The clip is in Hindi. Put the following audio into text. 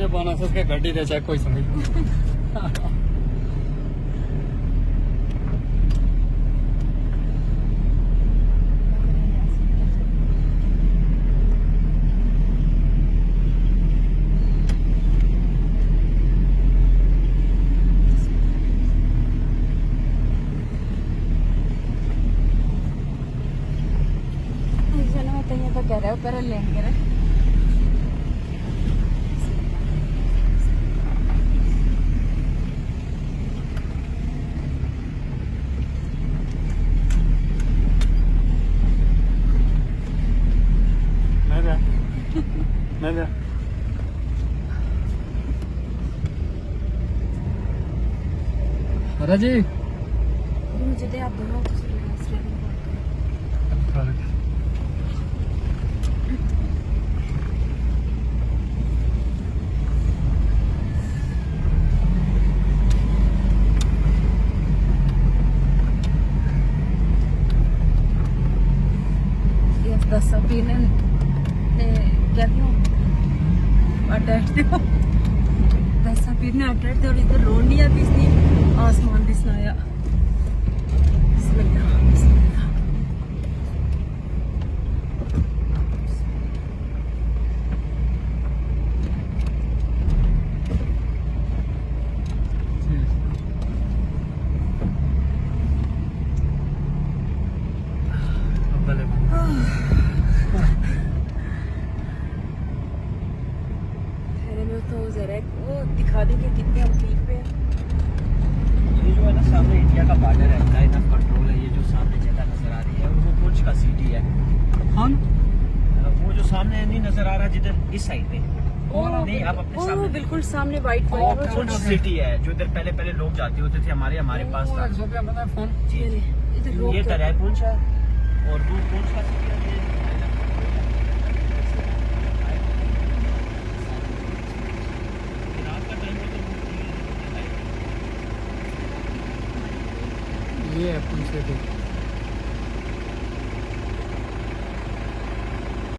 मुझे बोनस के गड्डी दे चाहे कोई समझ तो कह रहे हो पर लेंगे रे मैं अरे जी मुझे दे आप दोनों दस पीने क्या क्यों अटैचते हो दस पीने अटैचते और इधर रोड नहीं आती इसलिए आसमान दिसना आया तो जरा वो दिखा देंगे कितने हम पीक पे ये जो है ना सामने इंडिया का बॉर्डर है, लाइन ऑफ कंट्रोल है। ये जो सामने जगह नजर आ रही है वो पुंछ का सिटी है। कौन वो जो सामने नहीं नजर आ रहा जिधर इस साइड पे नहीं, आप अपने सामने बिल्कुल सामने वाइट पुंछ सिटी है जो इधर पहले लोग जाते होते थे। हमारे पास था फोन जी ये तरह पुंछ है और वो पुंछ का सिटी है। ये है पुंछ सिटी।